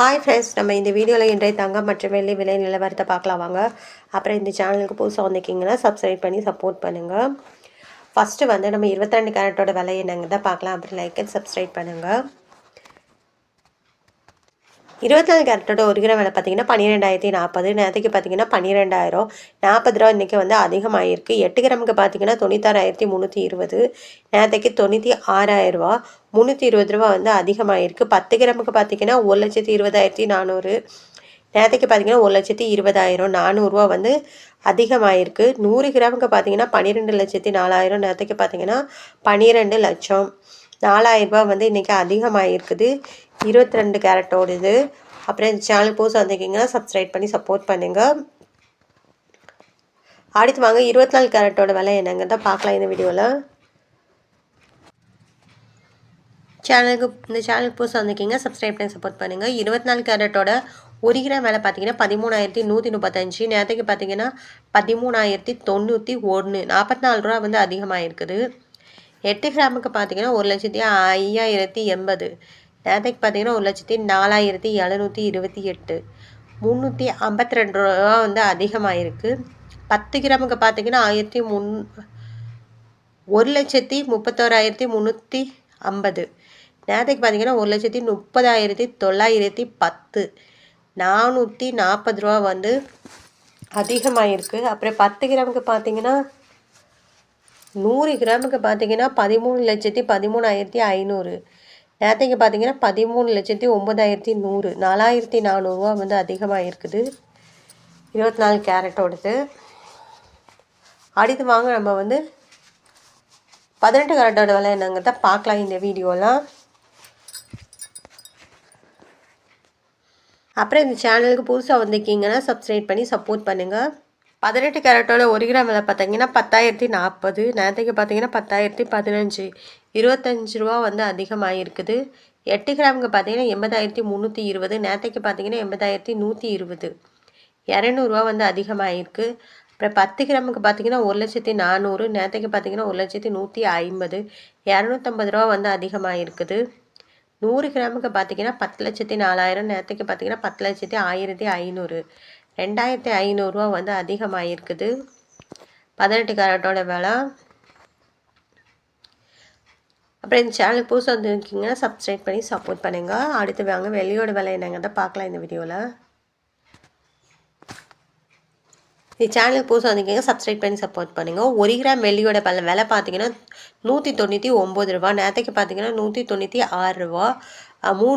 Hi friends, நம்ம இந்த வீடியோவில் இன்றைய தங்கம் மற்றும் வெள்ளி விலை நிலவரத்தை பார்க்கலாம் வாங்க. அப்புறம் இந்த சேனலுக்கு புதுசாக வந்திருக்கீங்கன்னா சப்ஸ்கிரைப் பண்ணி சப்போர்ட் பண்ணுங்கள். ஃபஸ்ட்டு வந்து நம்ம 22 கேரட்டோட விலை என்னங்க தான் பார்க்கலாம். அப்புறம் லைக் அண்ட் சப்ஸ்கிரைப் பண்ணுங்கள். 24 கேரட்டோட 1 கிராம் விலை பார்த்தீங்கன்னா 12,040. நேற்றுக்கு பார்த்தீங்கன்னா 12,000 40 ரூபா இன்றைக்கி வந்து அதிகமாகிருக்கு. 8 கிராமுக்கு பார்த்தீங்கன்னா 96,320. நேற்றுக்கு 96,000 ரூபா 320 ரூபா வந்து அதிகமாகிருக்கு. 10 கிராமுக்கு பார்த்தீங்கன்னா 1,20,400. நேற்றுக்கு பார்த்தீங்கன்னா 1,20,000 400 வந்து அதிகமாகிருக்கு. 100 கிராமுக்கு பார்த்தீங்கன்னா 12,04,000. நேற்றுக்கு பார்த்தீங்கன்னா 12 லட்சம் 4,000 ரூபா வந்து இன்றைக்கி அதிகமாகிருக்குது 22 கேரட்டோடுது. அப்புறம் இந்த சேனல் புதுசாக வந்திருக்கீங்கன்னா சப்ஸ்கிரைப் பண்ணி சப்போர்ட் பண்ணுங்கள். அடுத்து வாங்க 24 கேரட்டோட விலை என்னங்க தான் பார்க்கலாம் இந்த வீடியோவில். இந்த சேனலுக்கு புதுசாக வந்திருக்கீங்க சப்ஸ்கிரைப் பண்ணி சப்போர்ட் பண்ணுங்கள். 24 கேரட்டோட 1 கிராம் விலை பார்த்தீங்கன்னா 13,135. நேற்றுக்கு பார்த்தீங்கன்னா 13,091 44 ரூபா வந்து அதிகமாக இருக்குது. 8 கிராமுக்கு பார்த்தீங்கன்னா 1,05,080. நேற்றுக்கு பார்த்தீங்கன்னா 1,04,728 352 ரூபா வந்து அதிகமாகிருக்கு. 10 கிராமுக்கு பார்த்தீங்கன்னா 1,31,350. நேற்றுக்கு பார்த்தீங்கன்னா 1,30,910 440 ரூபா வந்து அதிகமாகிருக்கு. அப்புறம் 10 கிராமுக்கு பார்த்தீங்கன்னா 100 கிராமுக்கு பார்த்தீங்கன்னா 13,13,500. நேற்றுக்கு பார்த்தீங்கன்னா 13,09,100 4,400 ரூபா வந்து அதிகமாக இருக்குது 24 கேரட்டோடது. அடுத்து வாங்க நம்ம வந்து 18 கேரட்டோட விலை என்னங்க தான் பார்க்கலாம் இந்த வீடியோலாம். அப்புறம் இந்த சேனலுக்கு புதுசாக வந்திருக்கீங்கன்னா சப்ஸ்கிரைப் பண்ணி சப்போர்ட் பண்ணுங்கள். 18 கேரட்டோட 1 கிராம் விலை பார்த்தீங்கன்னா 10,040. நேற்றுக்கு பார்த்தீங்கன்னா 10,015 25 ரூபா வந்து அதிகமாகிருக்குது. 8 கிராமுக்கு பார்த்தீங்கன்னா 80,320. நேற்றுக்கு பார்த்தீங்கன்னா 80,120 200 வந்து அதிகமாகிருக்கு. அப்புறம் 10 கிராமுக்கு பார்த்தீங்கன்னா 1,400. நேற்றுக்கு பார்த்தீங்கன்னா 1,150 250 ரூபா வந்து அதிகமாகிருக்குது. 100 கிராமுக்கு பார்த்தீங்கன்னா 10,04,000. நேற்றுக்கு பார்த்தீங்கன்னா 10,01,500 2,500 ரூபா வந்து அதிகமாகிருக்குது 18 கேரட்டோட விலை. அப்புறம் இந்த சேனலுக்கு புதுசாக வந்துருக்கீங்கன்னா சப்ஸ்கிரைப் பண்ணி சப்போர்ட் பண்ணுங்கள். அடுத்து வாங்க வெள்ளியோட விலை என்னங்க தான் பார்க்கலாம் இந்த வீடியோவில். இந்த சேனலுக்கு புதுசாக வந்திருக்கீங்க சப்ஸ்கிரைப் பண்ணி சப்போர்ட் பண்ணுங்கள். 1 கிராம் வெள்ளியோட விலை பார்த்தீங்கன்னா 199 ரூபா. நேற்றுக்கு பார்த்தீங்கன்னா 196 ரூபா 3